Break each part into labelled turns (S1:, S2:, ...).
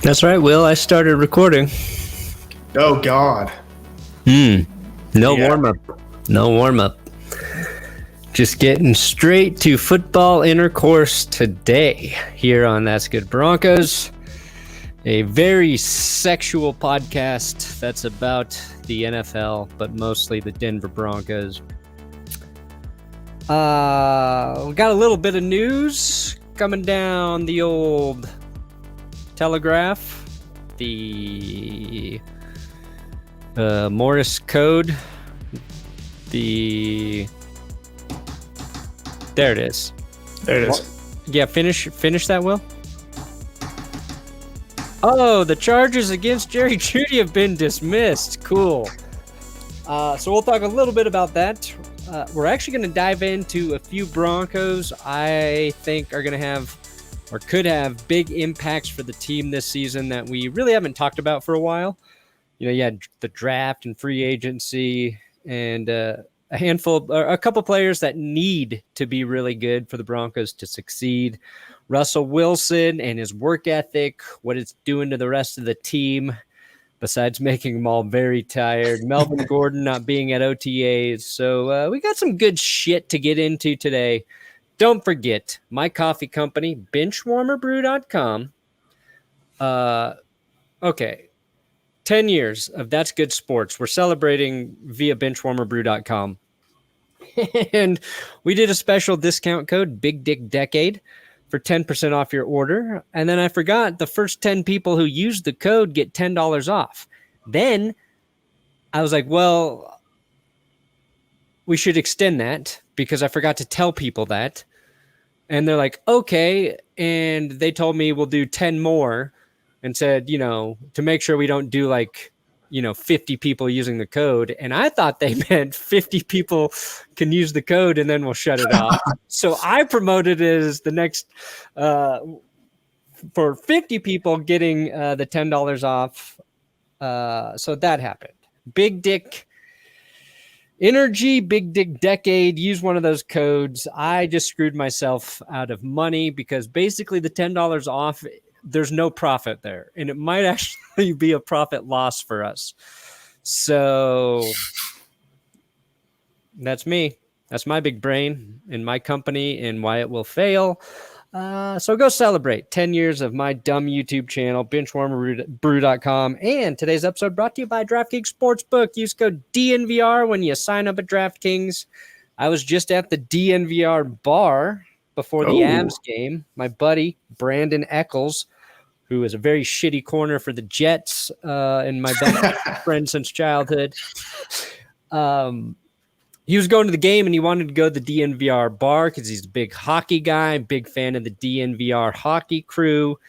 S1: That's right, Will. I started recording.
S2: Oh, God.
S1: No warm-up. No warm-up. Just getting straight to football intercourse today here on That's Good Broncos. A very sexual podcast that's about the NFL, but mostly the Denver Broncos. We got a little bit of news coming down the old Telegraph. The Morris code. There it is.
S2: There it is.
S1: Yeah, finish that, Will. Oh, the charges against Jeudy have been dismissed. Cool. So we'll talk a little bit about that. We're actually going to dive into a few Broncos I think are going to have or could have big impacts for the team this season that we really haven't talked about for a while. You know, you had the draft and free agency and a couple players that need to be really good for the Broncos to succeed. Russell Wilson and his work ethic, what it's doing to the rest of the team, besides making them all very tired. Melvin Gordon not being at OTAs. So we got some good shit to get into today. Don't forget, my coffee company, benchwarmerbrew.com. Okay. 10 years of That's Good Sports. We're celebrating via benchwarmerbrew.com. And we did a special discount code, Big Dick Decade, for 10% off your order. And then I forgot the first 10 people who used the code get $10 off. Then I was like, well, we should extend that because I forgot to tell people that. And they're like, okay. And they told me we'll do 10 more and said, to make sure we don't do 50 people using the code. And I thought they meant 50 people can use the code and then we'll shut it off. So I promoted it as the next, for 50 people getting the $10 off. So that happened. Big Dick Energy, Big Dick Decade, use one of those codes. I just screwed myself out of money because basically the $10 off, there's no profit there. And it might actually be a profit loss for us. So that's me. That's my big brain in my company and why it will fail. So go celebrate 10 years of my dumb YouTube channel, benchwarmerbrew.com. And today's episode brought to you by DraftKings Sportsbook. Use code DNVR when you sign up at DraftKings. I was just at the DNVR bar before the Avs game. My buddy, Brandon Eccles, who is a very shitty corner for the Jets and my best friend since childhood. He was going to the game and he wanted to go to the DNVR bar because he's a big hockey guy, big fan of the DNVR hockey crew.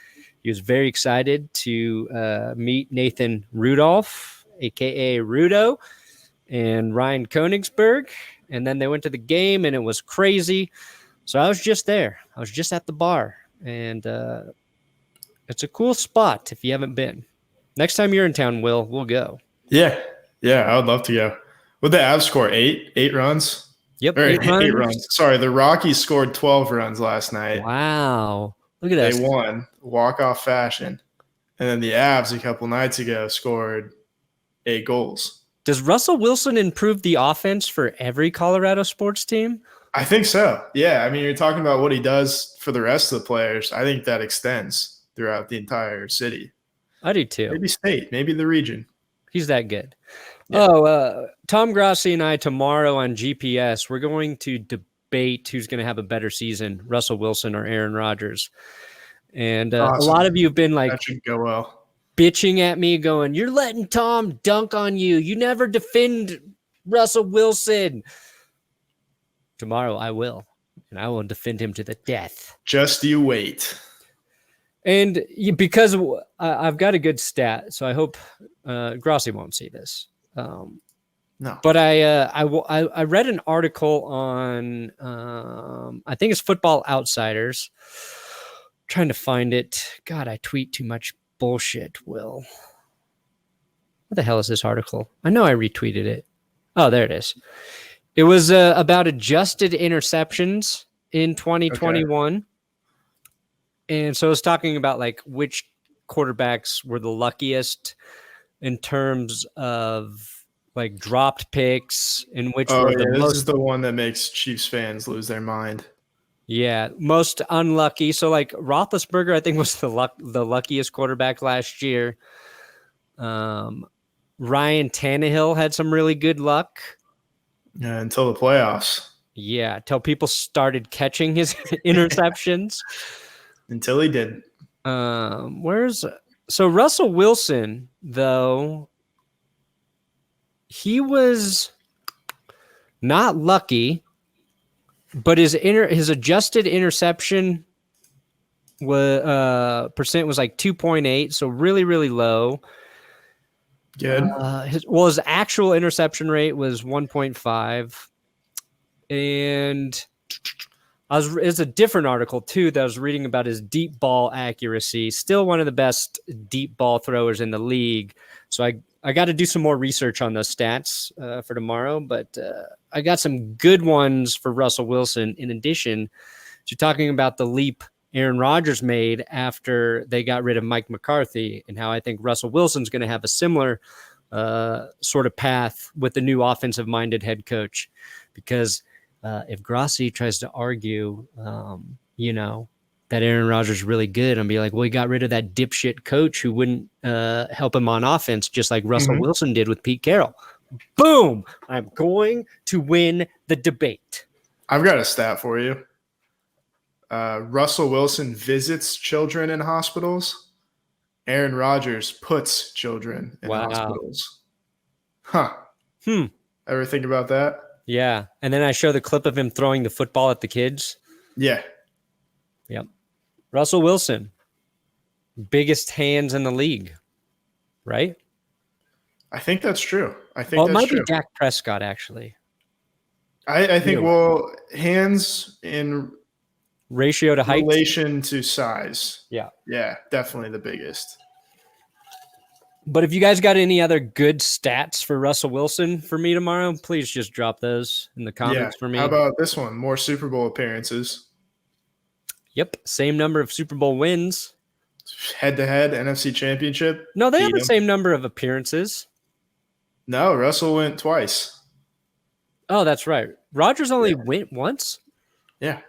S1: He was very excited to meet Nathan Rudolph, a.k.a. Rudo, and Ryan Koenigsberg. And then they went to the game and it was crazy. So I was just there. I was just at the bar. And it's a cool spot if you haven't been. Next time you're in town, Will, we'll go.
S2: Yeah, I would love to go. Would the Avs score eight runs?
S1: Yep,
S2: eight runs. Sorry, the Rockies scored 12 runs last night.
S1: Wow. Look at that.
S2: They won walk-off fashion. And then the Avs a couple nights ago scored 8 goals.
S1: Does Russell Wilson improve the offense for every Colorado sports team?
S2: I think so. Yeah, I mean, you're talking about what he does for the rest of the players. I think that extends throughout the entire city.
S1: I do too.
S2: Maybe state, maybe the region.
S1: He's that good.
S2: Yeah.
S1: Tom Grassi and I tomorrow on GPS, we're going to debate who's going to have a better season, Russell Wilson or Aaron Rodgers. And
S2: awesome.
S1: A lot of you have been like,
S2: that should go well,
S1: bitching at me going, you're letting Tom dunk on you. You never defend Russell Wilson. Tomorrow I will, and I will defend him to the death.
S2: Just you wait.
S1: And because I've got a good stat, so I hope Grossi won't see this.
S2: No,
S1: but I read an article on I think it's Football Outsiders. I'm trying to find it. God, I tweet too much bullshit. Will, what the hell is this article? I know I retweeted it. Oh, there it is. It was about adjusted interceptions in 2021. Okay. And so I was talking about like which quarterbacks were the luckiest in terms of like dropped picks, in which were the
S2: this
S1: most.
S2: is the one that makes Chiefs fans lose their mind.
S1: Yeah, most unlucky. So like Roethlisberger, I think was the luckiest quarterback last year. Ryan Tannehill had some really good luck.
S2: Yeah, until the playoffs.
S1: Yeah, till people started catching his interceptions.
S2: Until he didn't.
S1: So Russell Wilson, though, he was not lucky, but his adjusted interception percent was like 2.8, so really, really low.
S2: Good.
S1: His actual interception rate was 1.5. And it's a different article, too, that I was reading about his deep ball accuracy. Still one of the best deep ball throwers in the league. So I got to do some more research on those stats for tomorrow. But I got some good ones for Russell Wilson, in addition to talking about the leap Aaron Rodgers made after they got rid of Mike McCarthy, and how I think Russell Wilson's going to have a similar sort of path with the new offensive-minded head coach. Because if Grossi tries to argue, that Aaron Rodgers is really good, and be like, well, he got rid of that dipshit coach who wouldn't help him on offense, just like Russell Wilson did with Pete Carroll. Boom! I'm going to win the debate.
S2: I've got a stat for you. Russell Wilson visits children in hospitals. Aaron Rodgers puts children in hospitals. Huh. Ever think about that?
S1: Yeah. And then I show the clip of him throwing the football at the kids.
S2: Yeah.
S1: Yep. Russell Wilson, biggest hands in the league, right?
S2: I think that's true. It might be
S1: Dak Prescott, actually.
S2: I think, hands in
S1: ratio to height,
S2: relation to size.
S1: Yeah,
S2: definitely the biggest.
S1: But if you guys got any other good stats for Russell Wilson for me tomorrow, please just drop those in the comments for me.
S2: How about this one? More Super Bowl appearances.
S1: Yep, same number of Super Bowl wins.
S2: Head-to-head NFC Championship.
S1: No, they have the same number of appearances.
S2: No, Russell went twice.
S1: Oh, that's right. Rodgers only went once?
S2: Yeah.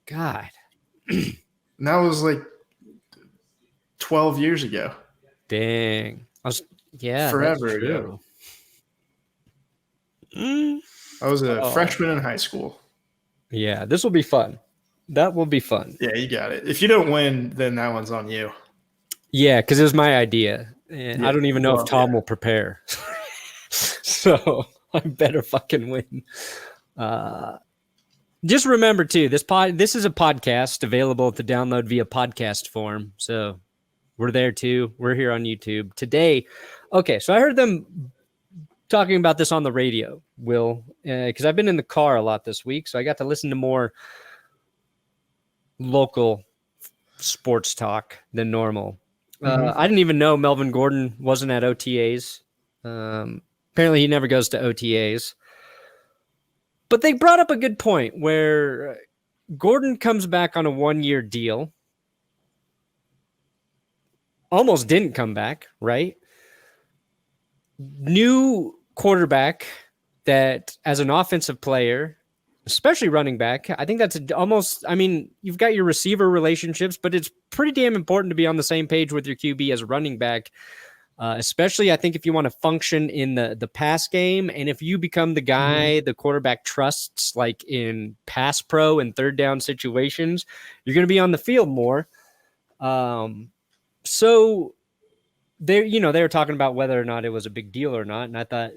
S1: God.
S2: And that was like 12 years ago.
S1: Dang.
S2: Forever ago. I was a freshman in high school.
S1: Yeah, this will be fun. That will be fun.
S2: Yeah, you got it. If you don't win, then that one's on you.
S1: Yeah, because it was my idea. And I don't even know if Tom will prepare. So I better fucking win. Just remember, too, this is a podcast available to download via podcast form. So we're there, too. We're here on YouTube. Today, okay, so I heard them talking about this on the radio, Will, because I've been in the car a lot this week, so I got to listen to more local sports talk than normal. I didn't even know Melvin Gordon wasn't at OTAs. Apparently he never goes to OTAs. But they brought up a good point where Gordon comes back on a 1-year deal. Almost didn't come back, right? New quarterback that, as an offensive player, especially running back, I think that's you've got your receiver relationships, but it's pretty damn important to be on the same page with your QB as a running back, especially I think if you want to function in the pass game, and if you become the guy the quarterback trusts, like in pass pro and third down situations, you're going to be on the field more. So they were talking about whether or not it was a big deal or not, and I thought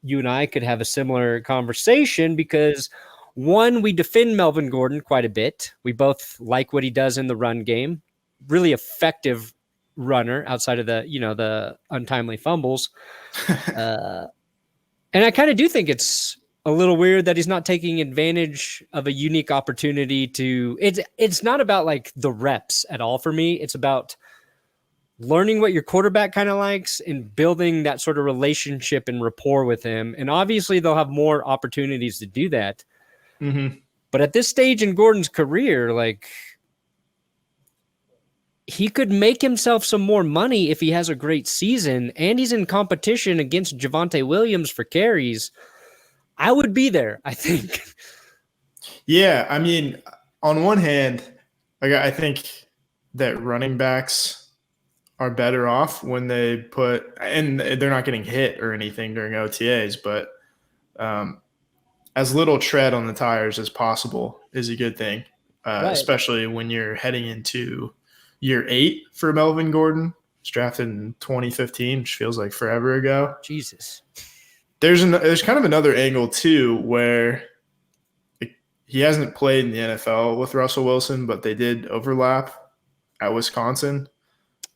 S1: you and I could have a similar conversation because, one, we defend Melvin Gordon quite a bit. We both like what he does in the run game. Really effective runner outside of the untimely fumbles. And I kind of do think it's a little weird that he's not taking advantage of a unique opportunity to. It's not about like the reps at all for me. It's about learning what your quarterback kind of likes and building that sort of relationship and rapport with him. And obviously they'll have more opportunities to do that. But at this stage in Gordon's career, like, he could make himself some more money if he has a great season and he's in competition against Javonte Williams for carries. I would be there, I think.
S2: Yeah, I mean, on one hand, I think that running backs are better off when they put – and they're not getting hit or anything during OTAs, but as little tread on the tires as possible is a good thing, right. Especially when you're heading into year 8 for Melvin Gordon. He's drafted in 2015, which feels like forever ago.
S1: Jesus.
S2: There's kind of another angle too where he hasn't played in the NFL with Russell Wilson, but they did overlap at Wisconsin.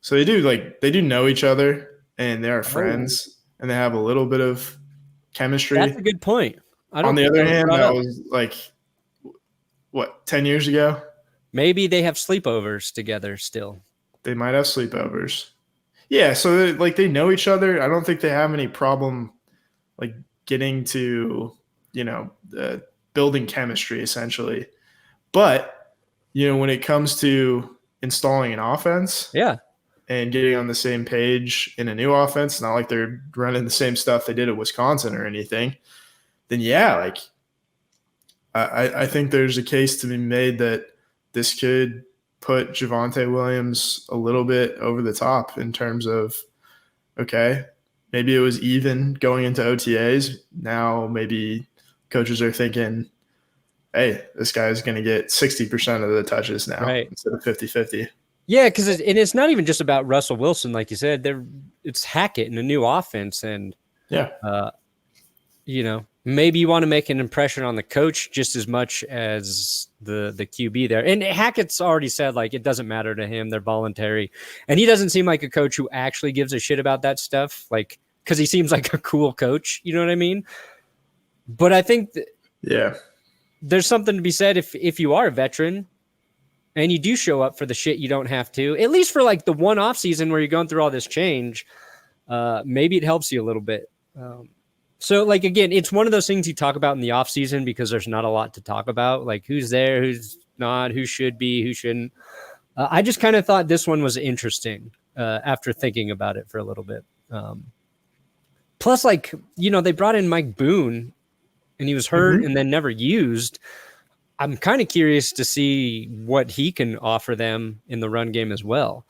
S2: So they do know each other and they are friends and they have a little bit of chemistry.
S1: That's a good point.
S2: On the other hand, that was like, 10 years ago?
S1: Maybe they have sleepovers together still.
S2: They might have sleepovers. Yeah, so they know each other. I don't think they have any problem getting to, building chemistry essentially. But, when it comes to installing an offense, and getting on the same page in a new offense, not like they're running the same stuff they did at Wisconsin or anything, then I think there's a case to be made that this could put Javonte Williams a little bit over the top in terms of, okay, maybe it was even going into OTAs. Now maybe coaches are thinking, hey, this guy's going to get 60% of the touches now instead of 50-50.
S1: Yeah, because it's not even just about Russell Wilson, like you said. It's Hackett in a new offense, and maybe you want to make an impression on the coach just as much as the QB there. And Hackett's already said it doesn't matter to him; they're voluntary, and he doesn't seem like a coach who actually gives a shit about that stuff. Because he seems like a cool coach, you know what I mean? But I think there's something to be said if you are a veteran. And you do show up for the shit you don't have to, at least for the one off season where you're going through all this change. Maybe it helps you a little bit. So again, it's one of those things you talk about in the off season because there's not a lot to talk about. Who's there, who's not, who should be, who shouldn't. I just kind of thought this one was interesting after thinking about it for a little bit. Plus, they brought in Mike Boone and he was hurt and then never used. I'm kind of curious to see what he can offer them in the run game as well.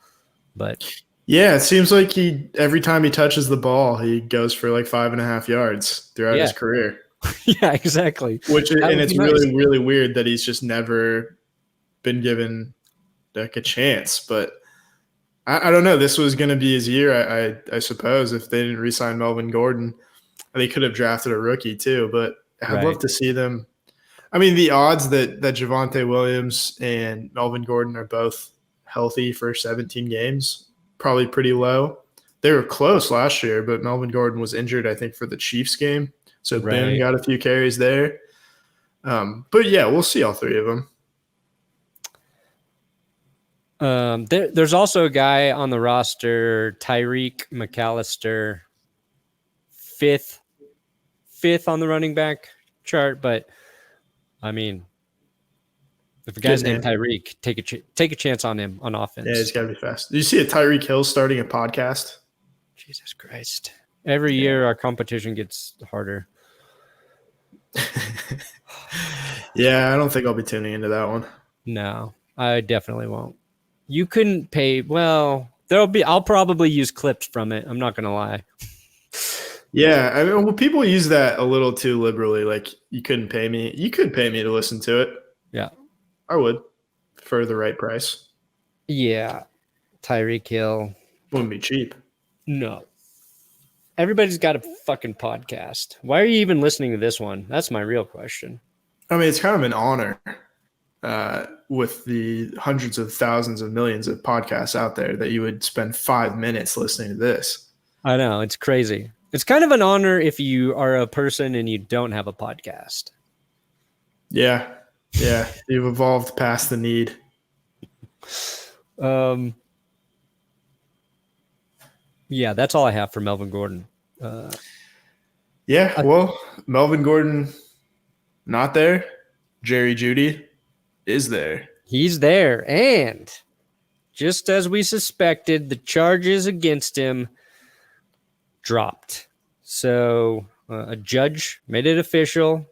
S1: But
S2: yeah, it seems like every time he touches the ball, he goes for 5.5 yards throughout his career.
S1: Yeah, exactly.
S2: It's really, really weird that he's just never been given a chance. But I don't know. This was going to be his year, I suppose. If they didn't re-sign Melvin Gordon, they could have drafted a rookie too. But I'd love to see them. I mean, the odds that Javonte Williams and Melvin Gordon are both healthy for 17 games, probably pretty low. They were close last year, but Melvin Gordon was injured, I think, for the Chiefs game. So Boone got a few carries there. But yeah, we'll see all three of them.
S1: There's also a guy on the roster, Tyreek McAllister, fifth on the running back chart, but I mean, if a guy's named Tyreek, take a chance on him on offense.
S2: Yeah, he's got to be fast. Did you see a Tyreek Hill starting a podcast?
S1: Jesus Christ. Every year our competition gets harder.
S2: Yeah, I don't think I'll be tuning into that one.
S1: No, I definitely won't. You couldn't pay. Well, I'll probably use clips from it. I'm not going to lie.
S2: Yeah, I mean, people use that a little too liberally. You couldn't pay me. You could pay me to listen to it.
S1: Yeah.
S2: I would for the right price.
S1: Yeah. Tyreek Hill.
S2: Wouldn't be cheap.
S1: No. Everybody's got a fucking podcast. Why are you even listening to this one? That's my real question.
S2: I mean, it's kind of an honor with the hundreds of thousands of millions of podcasts out there that you would spend 5 minutes listening to this.
S1: I know. It's crazy. It's kind of an honor if you are a person and you don't have a podcast.
S2: Yeah. Yeah. You've evolved past the need.
S1: Yeah, that's all I have for Melvin Gordon.
S2: Melvin Gordon not there. Jerry Jeudy is there.
S1: He's there. And just as we suspected, the charges against him dropped. So a judge made it official.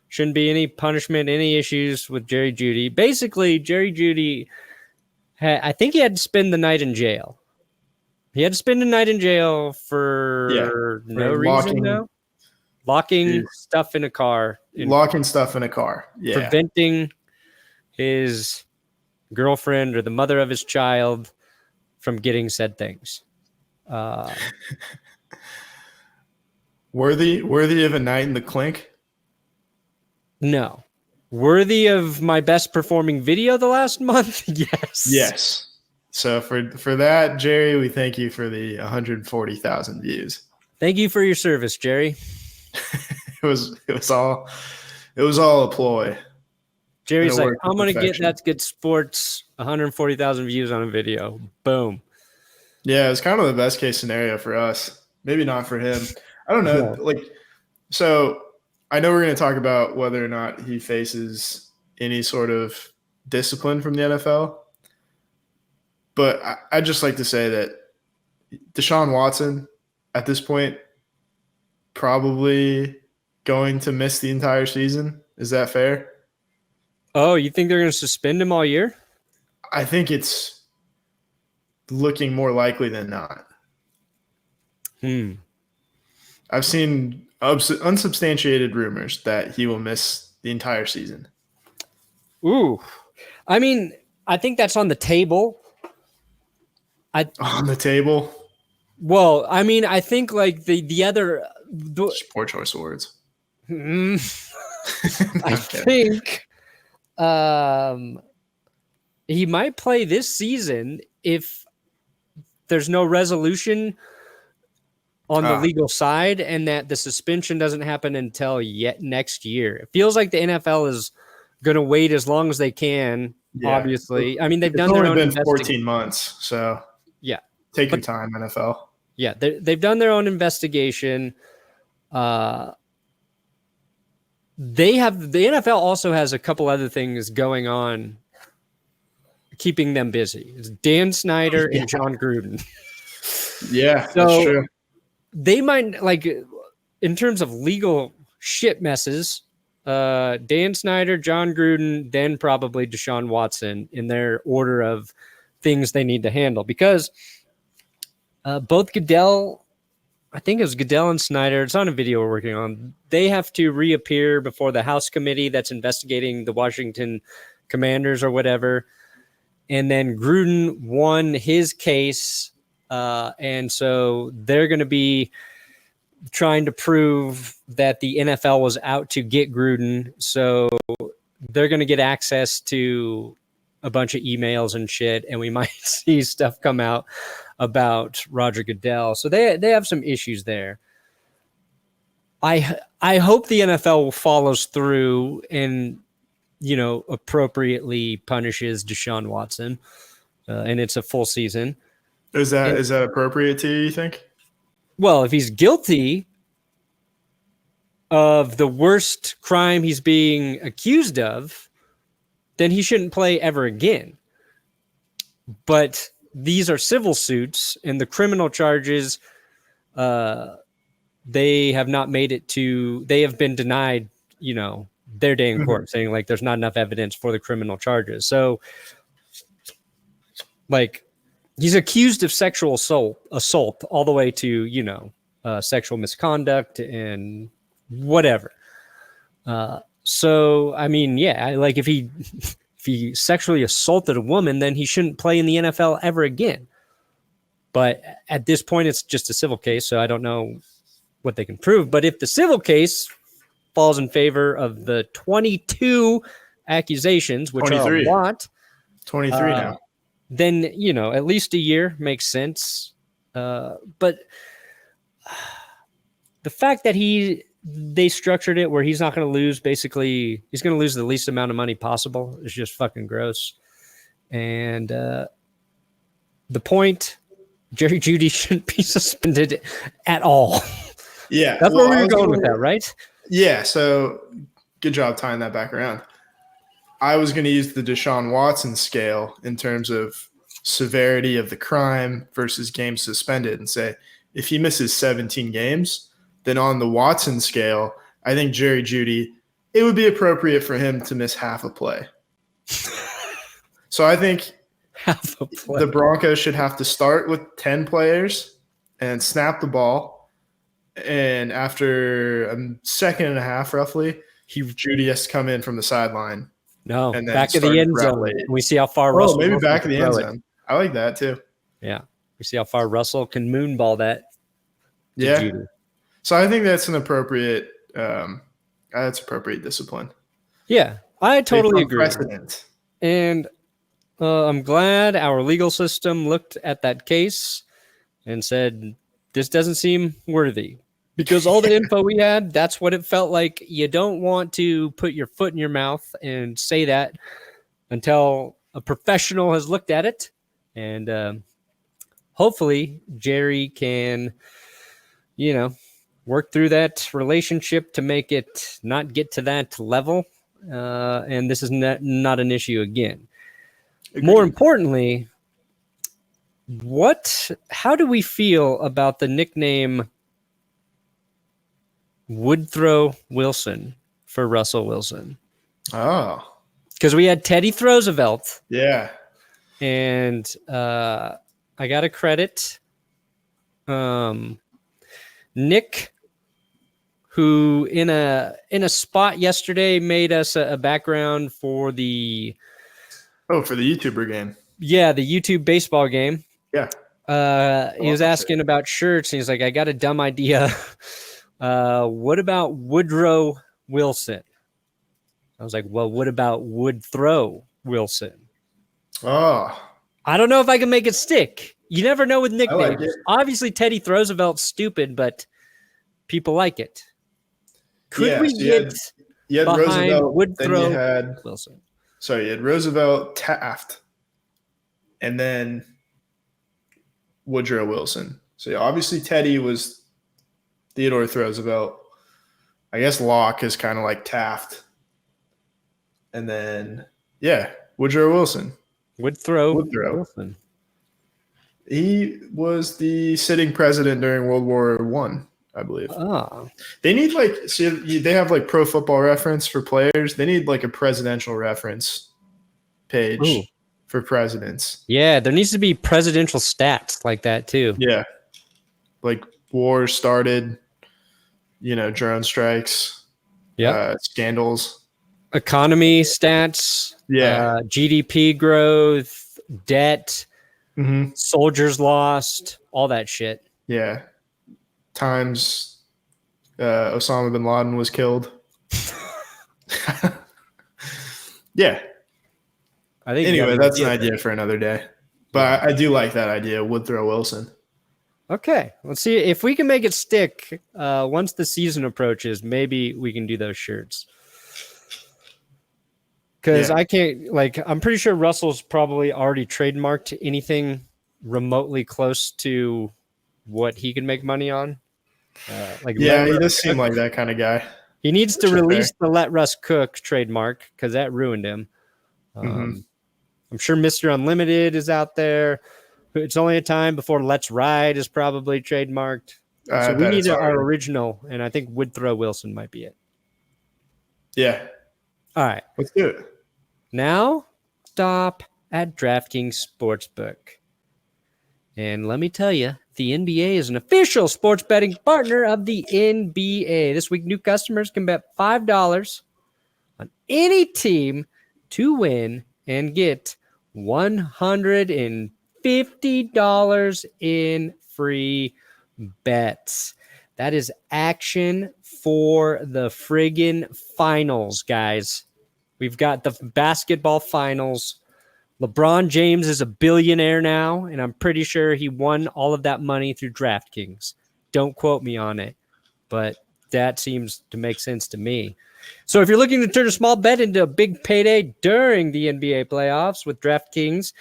S1: Shouldn't be any punishment, any issues with Jerry Jeudy. Basically, Jerry Jeudy, I think he had to spend the night in jail. He had to spend the night in jail for no reason, though. Locking stuff in a car.
S2: Locking stuff in a car. Yeah.
S1: Preventing his girlfriend or the mother of his child from getting said things.
S2: Worthy of a night in the clink?
S1: No. Worthy of my best performing video the last month? Yes.
S2: Yes. So for that, Jerry, we thank you for the 140,000 views.
S1: Thank you for your service, Jerry.
S2: It was all a ploy.
S1: Jerry's like, I'm gonna get That's Good Sports 140,000 views on a video. Boom.
S2: Yeah, it was kind of the best case scenario for us. Maybe not for him. I don't know. So I know we're going to talk about whether or not he faces any sort of discipline from the NFL. But I'd just like to say that Deshaun Watson, at this point, probably going to miss the entire season. Is that fair?
S1: Oh, you think they're going to suspend him all year?
S2: I think it's looking more likely than not. I've seen unsubstantiated rumors that he will miss the entire season.
S1: Ooh. I mean, I think that's on the table.
S2: On the table?
S1: Well, I mean, I think like the other
S2: poor choice of words.
S1: I think he might play this season if there's no resolution on the legal side and that the suspension doesn't happen until next year. It feels like the NFL is going to wait as long as they can, obviously. I mean, they've done their own
S2: investigation. 14 months, so
S1: yeah.
S2: Take your time, NFL.
S1: Yeah, they've done their own investigation. The NFL also has a couple other things going on, keeping them busy. It's Dan Snyder and John Gruden.
S2: Yeah,
S1: so
S2: that's true.
S1: They might, like, in terms of legal shit messes, Dan Snyder, John Gruden, then probably Deshaun Watson in their order of things they need to handle, because both Goodell, I think it was Goodell and Snyder, it's on a video we're working on, they have to reappear before the House committee that's investigating the Washington Commanders or whatever. And then Gruden won his case, and so they're going to be trying to prove that the NFL was out to get Gruden. So they're going to get access to a bunch of emails and shit, and we might see stuff come out about Roger Goodell. So they have some issues there. I hope the NFL follows through and, you know, appropriately punishes Deshaun Watson, and it's a full season.
S2: Is that appropriate to you think?
S1: Well, if he's guilty of the worst crime he's being accused of, then he shouldn't play ever again. But these are civil suits, and the criminal charges, they have not made it to, they have been denied, you know, their day in court, saying like there's not enough evidence for the criminal charges. So, like, he's accused of sexual assault all the way to, you know, sexual misconduct and whatever. So, I mean, yeah, like if he sexually assaulted a woman, then he shouldn't play in the NFL ever again. But at this point, it's just a civil case, so I don't know what they can prove. But if the civil case falls in favor of the 22 accusations, which 23. Are a lot,
S2: 23 now,
S1: then, you know, at least a year makes sense. But the fact that they structured it where he's not going to lose, basically, he's going to lose the least amount of money possible is just fucking gross. And the point, Jerry Jeudy shouldn't be suspended at all.
S2: Yeah.
S1: That's where we were going with that, right?
S2: Yeah. So good job tying that back around. I was going to use the Deshaun Watson scale in terms of severity of the crime versus games suspended and say, if he misses 17 games, then on the Watson scale, I think Jerry Jeudy, it would be appropriate for him to miss half a play. So I think
S1: Half a play.
S2: the Broncos should have to start with 10 players and snap the ball. And after a second and a half, roughly, Jeudy has to come in from the sideline.
S1: No,
S2: and then
S1: back of the
S2: start
S1: end
S2: route
S1: zone.
S2: late.
S1: We see how far
S2: Oh,
S1: Russell
S2: maybe
S1: Wilson
S2: back of
S1: can
S2: the end
S1: throw it.
S2: zone. I like that too.
S1: Yeah. We see how far Russell can moonball that.
S2: Yeah.
S1: Jeudy.
S2: So I think that's an appropriate discipline.
S1: Yeah, I totally agree.
S2: Precedent.
S1: And I'm glad our legal system looked at that case and said, this doesn't seem worthy. Because all the info we had, that's what it felt like. You don't want to put your foot in your mouth and say that until a professional has looked at it. And hopefully Jerry can, work through that relationship to make it not get to that level. And this is not an issue again.
S2: Agreed.
S1: More importantly, how do we feel about the nickname Woodthrow Wilson for Russell Wilson?
S2: Oh.
S1: Because we had Teddy Roosevelt.
S2: Yeah.
S1: And I got to credit Nick, who in a spot yesterday made us a background for the
S2: YouTuber game.
S1: Yeah, the YouTube baseball game.
S2: Yeah.
S1: He was asking about shirts, and he's like, I got a dumb idea. What about Woodrow Wilson? I was like, well, what about Woodthrow Wilson?
S2: Oh.
S1: I don't know if I can make it stick. You never know with nicknames.
S2: Like
S1: Obviously, Teddy Roosevelt's stupid, but people like it. Could we get
S2: you had
S1: behind
S2: Roosevelt,
S1: Woodthrow
S2: then you had
S1: Wilson?
S2: Sorry, you had Roosevelt, Taft, and then Woodrow Wilson. So obviously Teddy was Theodore Roosevelt. I guess Locke is kind of like Taft. And then, Woodrow Wilson.
S1: Woodthrow Wilson.
S2: He was the sitting president during World War I, I believe.
S1: Oh.
S2: They need they have like Pro Football Reference for players. They need like a presidential reference page for presidents.
S1: Yeah, there needs to be presidential stats like that too.
S2: Yeah. Like war started, drone strikes, scandals.
S1: Economy stats, GDP growth, debt, soldiers lost, all that shit.
S2: Yeah. Times Osama bin Laden was killed. Yeah.
S1: I think
S2: anyway, that's an idea for another day. But I do like that idea, Woodthrow Wilson.
S1: Okay. Let's see if we can make it stick. Once the season approaches, maybe we can do those shirts. Because I can't, I'm pretty sure Russell's probably already trademarked anything remotely close to what he can make money on.
S2: He does seem like that kind of guy.
S1: He needs to release the Let Russ Cook trademark because that ruined him. I'm sure Mr. Unlimited is out there. It's only a time before Let's Ride is probably trademarked. So we need our original, and I think Woodthrow Wilson might be it.
S2: Yeah.
S1: All right.
S2: Let's do it.
S1: Now, stop at DraftKings Sportsbook. And let me tell you, the NBA is an official sports betting partner of the NBA. This week, new customers can bet $5 on any team to win and get $150 in free bets. That is action for the friggin' finals, guys. We've got the basketball finals. LeBron James is a billionaire now, and I'm pretty sure he won all of that money through DraftKings. Don't quote me on it, but that seems to make sense to me. So if you're looking to turn a small bet into a big payday during the NBA playoffs with DraftKings,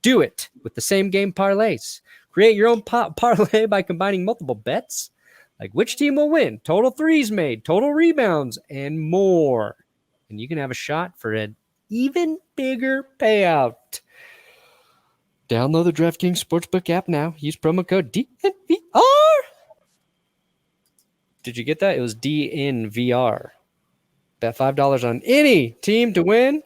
S1: do it with the same game parlays. Create your own parlay by combining multiple bets, like which team will win, total threes made, total rebounds, and more. And you can have a shot for an even bigger payout. Download the DraftKings Sportsbook app now. Use promo code DNVR. Did you get that? It was DNVR. Bet $5 on any team to win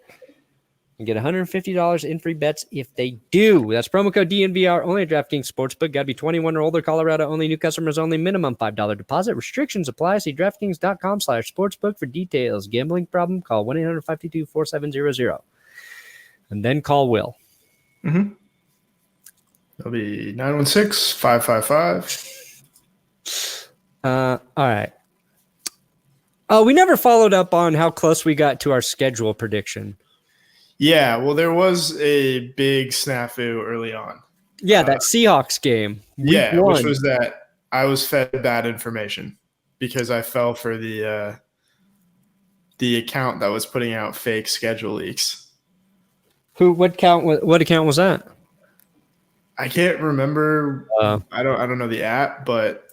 S1: and get $150 in free bets if they do. That's promo code DNVR only at DraftKings Sportsbook. Got to be 21 or older. Colorado only. New customers only. Minimum $5 deposit. Restrictions apply. See DraftKings.com/sportsbook for details. Gambling problem? Call 1-800-522-4700. And then call Will.
S2: Mm-hmm. That'll be 916-555.
S1: All right. Oh, we never followed up on how close we got to our schedule prediction.
S2: Yeah, well, there was a big snafu early on.
S1: Yeah, that Seahawks game.
S2: Yeah, which was that I was fed bad information because I fell for the account that was putting out fake schedule leaks.
S1: What account was that?
S2: I can't remember. I don't know the app, but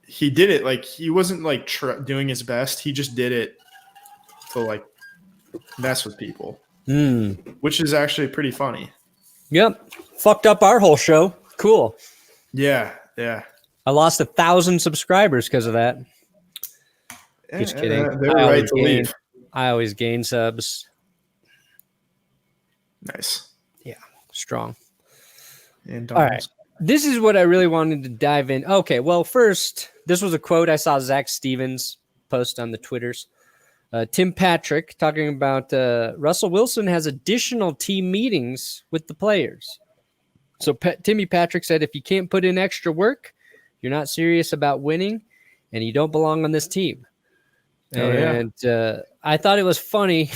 S2: he did it like he wasn't like doing his best. He just did it to like mess with people. Which is actually pretty funny.
S1: Yep. Fucked up our whole show. Cool.
S2: Yeah.
S1: I lost 1,000 subscribers because of that. Just kidding.
S2: They were right to leave.
S1: I always gain subs.
S2: Nice.
S1: Yeah. Strong.
S2: And
S1: all right. This is what I really wanted to dive in. Okay. Well, first, this was a quote I saw Zach Stevens post on the Twitters. Tim Patrick talking about Russell Wilson has additional team meetings with the players. So Timmy Patrick said, if you can't put in extra work, you're not serious about winning, and you don't belong on this team. I thought it was funny.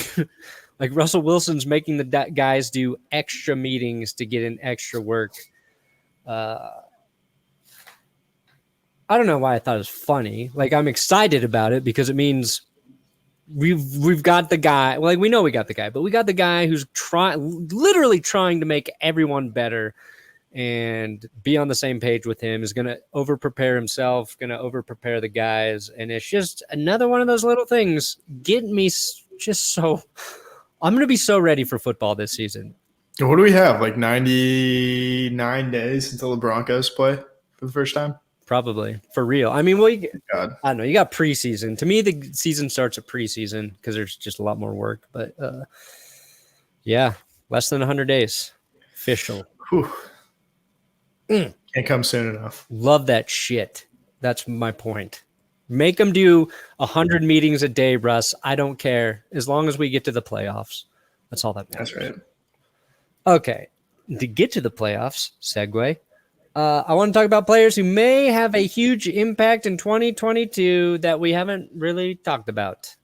S1: Like Russell Wilson's making the guys do extra meetings to get in extra work. I don't know why I thought it was funny. Like I'm excited about it because it means we've got the guy. Like we know we got the guy, but we got the guy who's literally trying to make everyone better and be on the same page with him. Is going to over prepare himself, going to over prepare the guys, and it's just another one of those little things getting me just so. I'm going to be so ready for football this season.
S2: What do we have? Like 99 days until the Broncos play for the first time?
S1: Probably. For real. I mean, I don't know. You got preseason. To me, the season starts at preseason because there's just a lot more work. But, yeah, less than 100 days. Official.
S2: Can't come soon enough.
S1: Love that shit. That's my point. Make them do 100 meetings a day, Russ. I don't care. As long as we get to the playoffs. That's all that matters.
S2: That's right.
S1: Okay. To get to the playoffs, segue. I want to talk about players who may have a huge impact in 2022 that we haven't really talked about.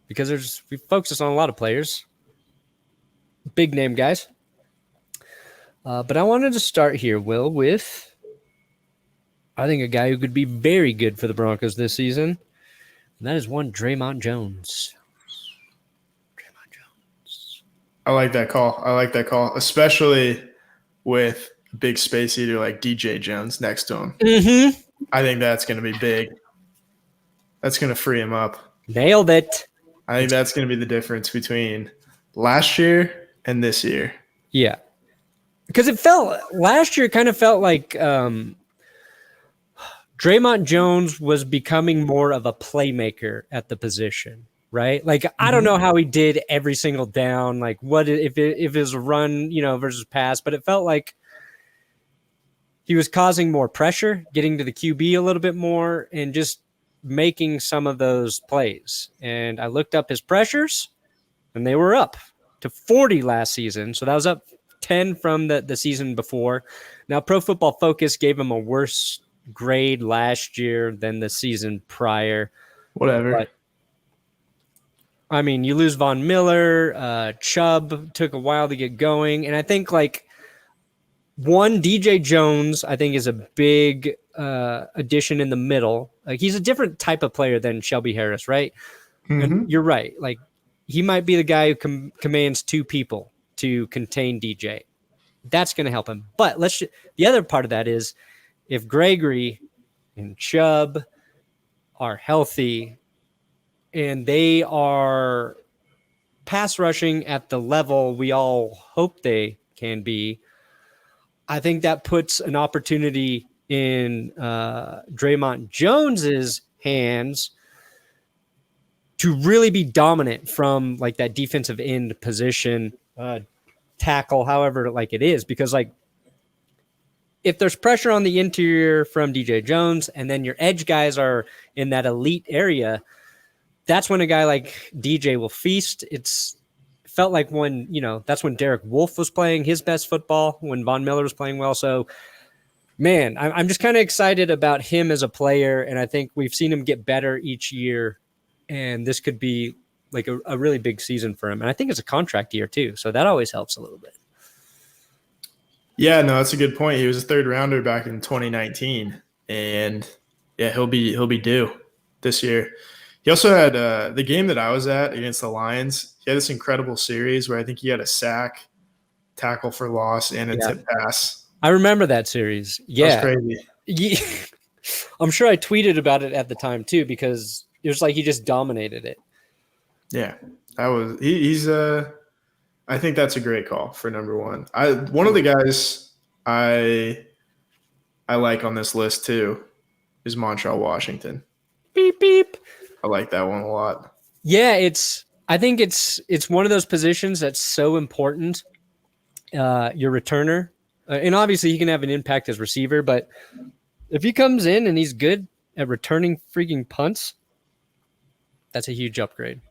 S1: Because we focus on a lot of players. Big name guys. But I wanted to start here, Will, with I think a guy who could be very good for the Broncos this season. And that is one Dre'Mont Jones.
S2: I like that call. Especially with a big space eater like DJ Jones next to him.
S1: Mm-hmm.
S2: I think that's going to be big. That's going to free him up.
S1: Nailed it.
S2: I think that's going to be the difference between last year and this year.
S1: Yeah. Because last year kind of felt like Dre'Mont Jones was becoming more of a playmaker at the position. Right? Like, I don't know how he did every single down. Like, what if it was a run, versus pass, but it felt like he was causing more pressure, getting to the QB a little bit more, and just making some of those plays. And I looked up his pressures, and they were up to 40 last season. So that was up 10 from the season before. Now, Pro Football Focus gave him a worse grade last year than the season prior.
S2: Whatever.
S1: But, I mean, you lose Von Miller. Chubb took a while to get going. And I think, DJ Jones, I think, is a big addition in the middle. Like, he's a different type of player than Shelby Harris, right?
S2: Mm-hmm.
S1: And you're right. Like, he might be the guy who commands two people to contain DJ. That's going to help him. But the other part of that is if Gregory and Chubb are healthy, and they are pass rushing at the level we all hope they can be, I think that puts an opportunity in Dre'Mont Jones's hands to really be dominant from like that defensive end position, tackle, however like it is, because like if there's pressure on the interior from DJ Jones and then your edge guys are in that elite area, that's when a guy like DJ will feast. It's felt like when, that's when Derek Wolfe was playing his best football, when Von Miller was playing well. So, man, I'm just kind of excited about him as a player, and I think we've seen him get better each year, and this could be like a really big season for him. And I think it's a contract year too, so that always helps a little bit.
S2: Yeah, no, that's a good point. He was a third rounder back in 2019, and yeah, he'll be due this year. He also had the game that I was at against the Lions. He had this incredible series where I think he had a sack, tackle for loss, and a tip pass.
S1: I remember that series. Yeah,
S2: that was crazy.
S1: Yeah. I'm sure I tweeted about it at the time too, because it was like he just dominated it.
S2: Yeah, that was he's I think that's a great call for number one. One of the guys I like on this list too is Montreal Washington.
S1: Beep beep.
S2: I like that one a lot.
S1: Yeah, I think it's one of those positions that's so important. Your returner, and obviously he can have an impact as receiver, but if he comes in and he's good at returning freaking punts, that's a huge upgrade.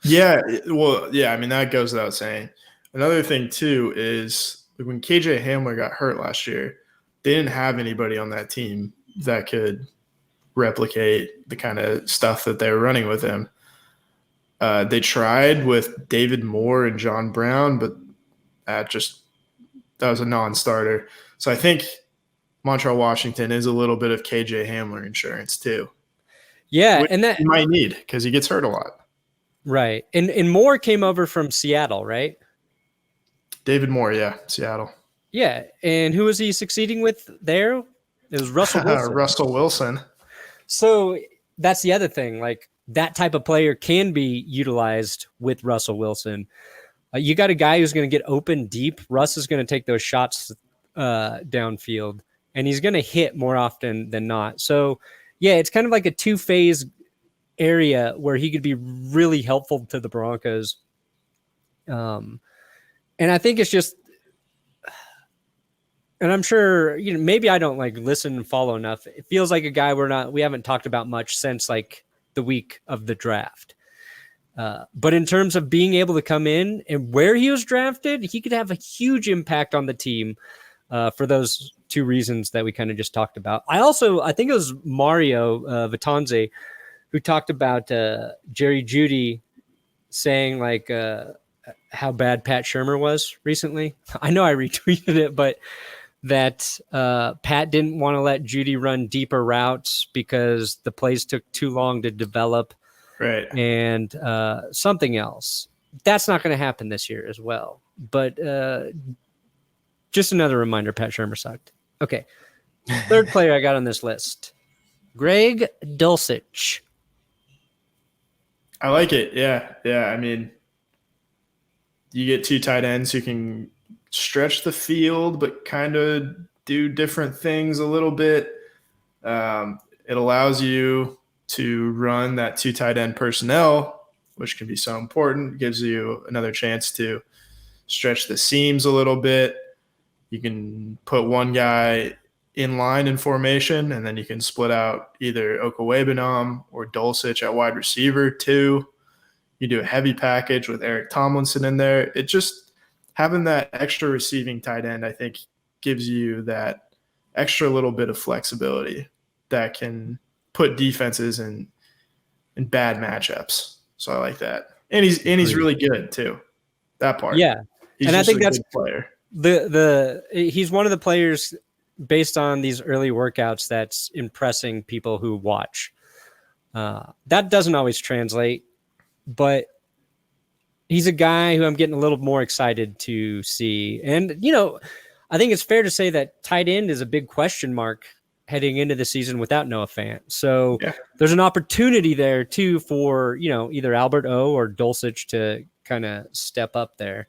S2: Yeah, well, yeah, I mean, that goes without saying. Another thing, too, is when KJ Hamler got hurt last year, they didn't have anybody on that team that could replicate the kind of stuff that they were running with him. They tried with David Moore and John Brown, but that was a non-starter. So I think Montreal Washington is a little bit of KJ Hamler insurance, too.
S1: Yeah,
S2: which
S1: and that
S2: he might need because he gets hurt a lot.
S1: Right. And Moore came over from Seattle, right?
S2: David Moore, yeah, Seattle.
S1: Yeah. And who was he succeeding with there? It was Russell Wilson.
S2: Russell Wilson.
S1: So that's the other thing. Like that type of player can be utilized with Russell Wilson. You got a guy who's going to get open deep. Russ is going to take those shots downfield, and he's going to hit more often than not. So, yeah, it's kind of like a two-phase area where he could be really helpful to the Broncos. And I think it's just, and I'm sure, maybe I don't like listen and follow enough. It feels like a guy we haven't talked about much since like the week of the draft. But in terms of being able to come in and where he was drafted, he could have a huge impact on the team for those two reasons that we kind of just talked about. I think it was Mario Vitanze who talked about Jerry Jeudy saying like how bad Pat Shurmur was recently. I know I retweeted it, but that Pat didn't want to let Jeudy run deeper routes because the plays took too long to develop.
S2: Right.
S1: And something else. That's not going to happen this year as well. But just another reminder, Pat Shurmur sucked. Okay. Third player I got on this list, Greg Dulcich.
S2: I like it. Yeah. I mean, you get two tight ends who can stretch the field, but kind of do different things a little bit. It allows you to run that two tight end personnel, which can be so important. It gives you another chance to stretch the seams a little bit. You can put one guy in line in formation, and then you can split out either Okwuegbunam or Dulcich at wide receiver too. You do a heavy package with Eric Tomlinson in there. It just having that extra receiving tight end, I think, gives you that extra little bit of flexibility that can put defenses in bad matchups. So I like that. And he's really good too. That part.
S1: Yeah.
S2: He's
S1: and I think that's
S2: good player.
S1: He's one of the players based on these early workouts that's impressing people who watch. That doesn't always translate, but he's a guy who I'm getting a little more excited to see. And, I think it's fair to say that tight end is a big question mark heading into the season without Noah Fant. So
S2: Yeah.
S1: there's an opportunity there too for, either Albert O or Dulcich to kind of step up there.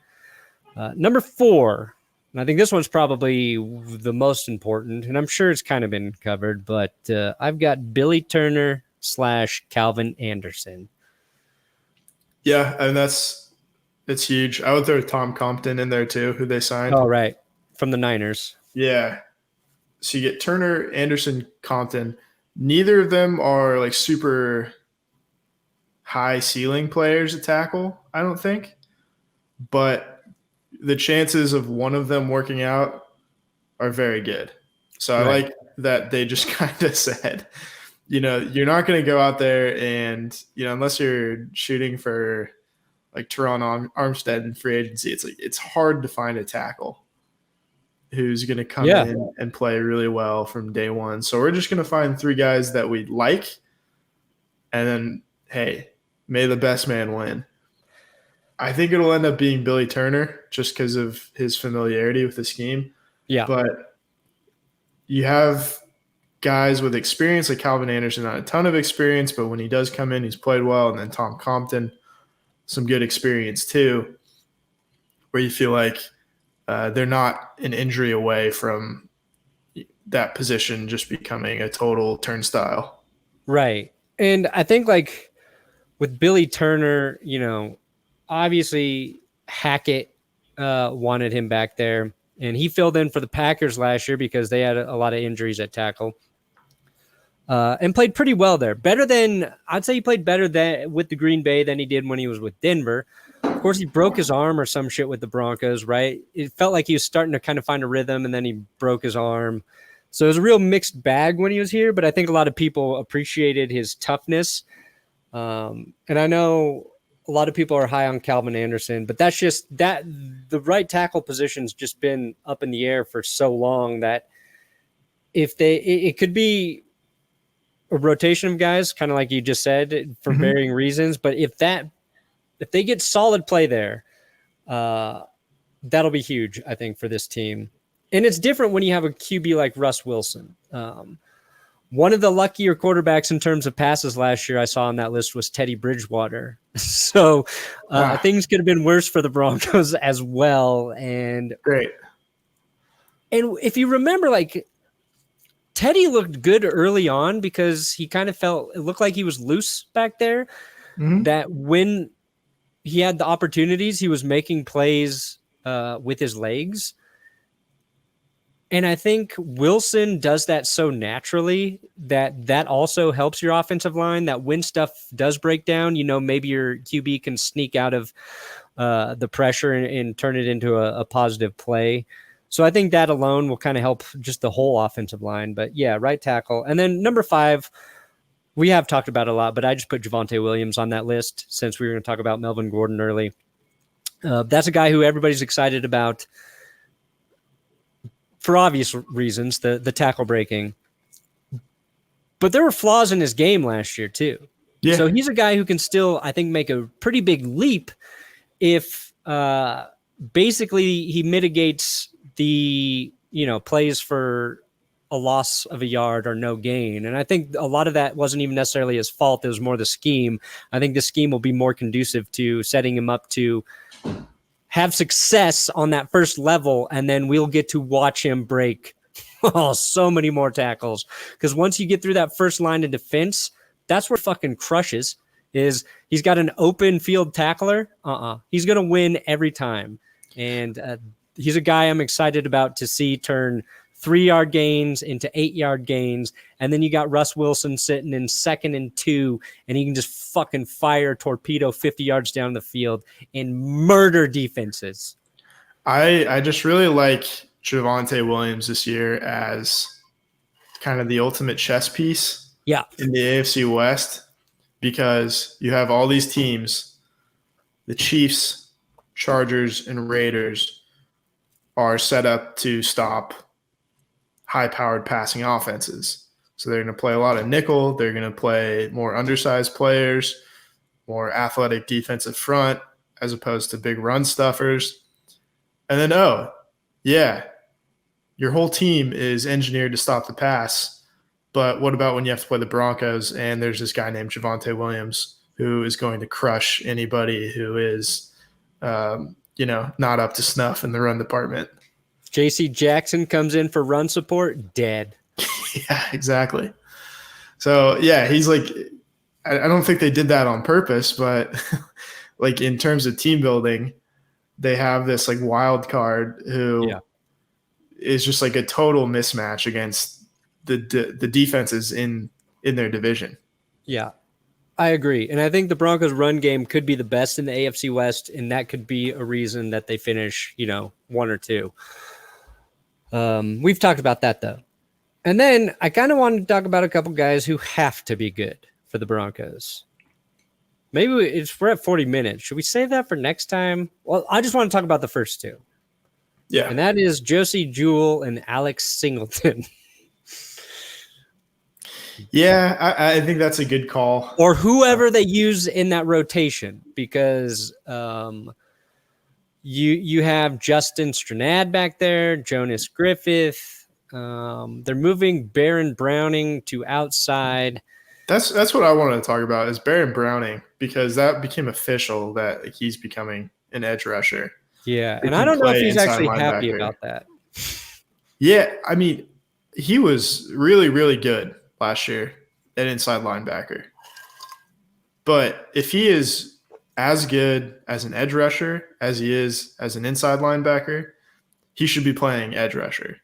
S1: Number 4, and I think this one's probably the most important, and I'm sure it's kind of been covered, but I've got Billy Turner / Calvin Anderson.
S2: Yeah, and it's huge. I would throw Tom Compton in there too, who they signed.
S1: Oh, right. From the Niners.
S2: Yeah. So you get Turner, Anderson, Compton. Neither of them are like super high ceiling players at tackle, I don't think. But the chances of one of them working out are very good. So I like that they just kind of said, you're not going to go out there and, unless you're shooting for like Teron Armstead in free agency, it's hard to find a tackle who's going to come in and play really well from day one. So we're just going to find 3 guys that we like, and then, hey, may the best man win. I think it'll end up being Billy Turner just because of his familiarity with the scheme.
S1: Yeah.
S2: But you have guys with experience like Calvin Anderson, not a ton of experience, but when he does come in, he's played well. And then Tom Compton, some good experience too, where you feel like they're not an injury away from that position just becoming a total turnstile.
S1: Right. And I think like with Billy Turner, obviously Hackett wanted him back there, and he filled in for the Packers last year because they had a lot of injuries at tackle. And played pretty well there. I'd say he played better with the Green Bay than he did when he was with Denver. Of course, he broke his arm or some shit with the Broncos, right? It felt like he was starting to kind of find a rhythm, and then he broke his arm. So it was a real mixed bag when he was here, but I think a lot of people appreciated his toughness. And I know a lot of people are high on Calvin Anderson, but that's just that the right tackle position's just been up in the air for so long that it could be a rotation of guys, kind of like you just said, for varying reasons. But if they get solid play there, that'll be huge, I think, for this team. And it's different when you have a QB like Russ Wilson. One of the luckier quarterbacks in terms of passes last year I saw on that list was Teddy Bridgewater. So things could have been worse for the Broncos as well. And
S2: great.
S1: And if you remember, like, Teddy looked good early on because he kind of it looked like he was loose back there. That when he had the opportunities, he was making plays with his legs. And I think Wilson does that so naturally that also helps your offensive line, that when stuff does break down, maybe your QB can sneak out of the pressure and turn it into a positive play. So I think that alone will kind of help just the whole offensive line. But yeah, right tackle. And then number 5, we have talked about a lot, but I just put Javonte Williams on that list since we were going to talk about Melvin Gordon early. That's a guy who everybody's excited about for obvious reasons, the tackle breaking. But there were flaws in his game last year too. Yeah. So he's a guy who can still, I think, make a pretty big leap if basically he mitigates the, plays for a loss of a yard or no gain. And I think a lot of that wasn't even necessarily his fault. It was more the scheme. I think the scheme will be more conducive to setting him up to have success on that first level. And then we'll get to watch him break so many more tackles. Because once you get through that first line of defense, that's where fucking crushes is. He's got an open field tackler. He's going to win every time. And he's a guy I'm excited about to see turn 3-yard gains into 8-yard gains. And then you got Russ Wilson sitting in 2nd and 2, and he can just fucking fire torpedo 50 yards down the field and murder defenses.
S2: I just really like Javonte Williams this year as kind of the ultimate chess piece in the AFC West, because you have all these teams, the Chiefs, Chargers, and Raiders are set up to stop high-powered passing offenses. So they're going to play a lot of nickel. They're going to play more undersized players, more athletic defensive front, as opposed to big run stuffers. And then, your whole team is engineered to stop the pass. But what about when you have to play the Broncos and there's this guy named Javonte Williams who is going to crush anybody who is, not up to snuff in the run department?
S1: JC Jackson comes in for run support, dead.
S2: Yeah, exactly. So, yeah, he's like – I don't think they did that on purpose, but like in terms of team building, they have this like wild card who is just like a total mismatch against the defenses in their division.
S1: Yeah, I agree. And I think the Broncos run game could be the best in the AFC West, and that could be a reason that they finish, 1 or 2. We've talked about that though. And then I kind of wanted to talk about a couple guys who have to be good for the Broncos. Maybe we're at 40 minutes. Should we save that for next time? Well, I just want to talk about the first 2.
S2: Yeah.
S1: And that is Josie Jewell and Alex Singleton.
S2: Yeah, I think that's a good call.
S1: Or whoever they use in that rotation, because you have Justin Stranad back there, Jonas Griffith. They're moving Baron Browning to outside.
S2: That's what I wanted to talk about is Baron Browning, because that became official that he's becoming an edge rusher.
S1: Yeah, and I don't know if he's actually happy about that.
S2: Yeah, I mean, he was really, really good last year at inside linebacker. But if he is as good as an edge rusher as he is as an inside linebacker, he should be playing edge rusher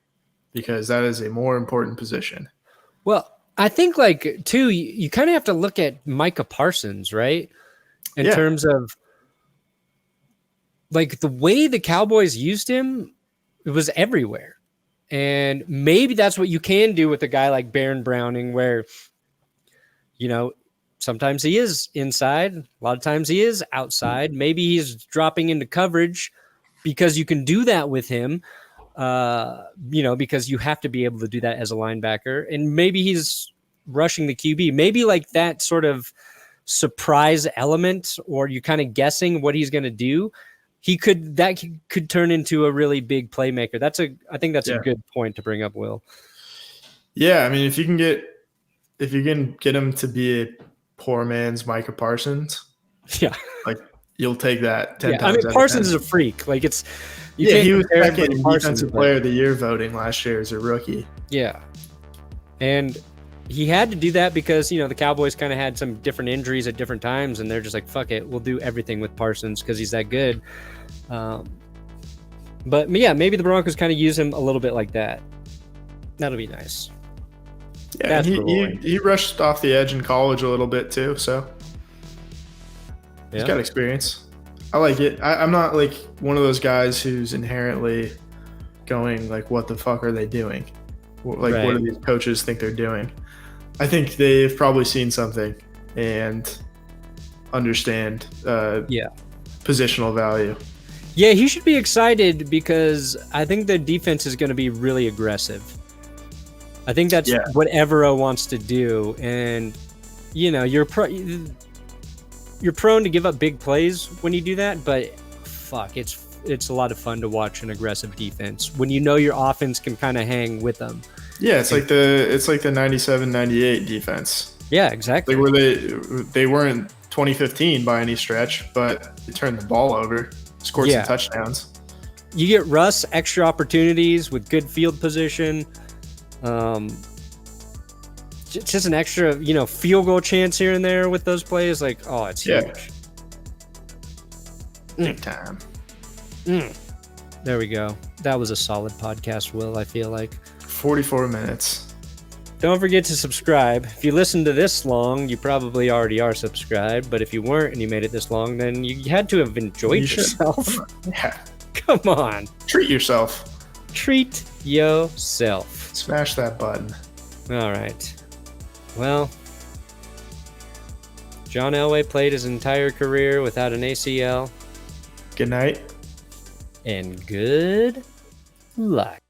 S2: because that is a more important position.
S1: Well, I think too, you kind of have to look at Micah Parsons, right? In terms of the way the Cowboys used him, it was everywhere. And maybe that's what you can do with a guy like Baron Browning, where, sometimes he is inside, a lot of times he is outside. Maybe he's dropping into coverage because you can do that with him, because you have to be able to do that as a linebacker. And maybe he's rushing the QB. Maybe that sort surprise element, or you're kind of guessing what he's going to do. That could turn into a really big playmaker. I think that's a good point to bring up, Will.
S2: Yeah, I mean, if you can get him to be a poor man's Micah Parsons, you'll take that 10 times.
S1: I mean, Parsons is a freak. He was second in
S2: defensive player of the year voting last year as a rookie.
S1: Yeah, and he had to do that because the Cowboys kind of had some different injuries at different times, and they're just like, fuck it, we'll do everything with Parsons because he's that good. But yeah, maybe the Broncos kind of use him a little bit like that. That'll be nice.
S2: Yeah, he rushed off the edge in college a little bit too, so he's got experience. I like it. I'm not one of those guys who's inherently going what the fuck are they doing? What do these coaches think they're doing? I think they've probably seen something and understand positional value.
S1: Yeah, he should be excited because I think the defense is going to be really aggressive. I think that's what Evero wants to do, and you're prone to give up big plays when you do that, but fuck, it's a lot of fun to watch an aggressive defense when your offense can kind of hang with them.
S2: Yeah, it's like the 97-98 defense.
S1: Yeah, exactly.
S2: Where they weren't 2015 by any stretch, but they turned the ball over, scored some touchdowns.
S1: You get Russ extra opportunities with good field position. Just an extra, field goal chance here and there with those plays. It's huge.
S2: Big time.
S1: There we go. That was a solid podcast, Will, I feel like.
S2: 44 minutes.
S1: Don't forget to subscribe. If you listened to this long, you probably already are subscribed. But if you weren't and you made it this long, then you had to have enjoyed yourself.
S2: Yeah.
S1: Come on.
S2: Treat yourself.
S1: Treat yourself.
S2: Smash that button.
S1: All right. Well, John Elway played his entire career without an ACL.
S2: Good night.
S1: And good luck.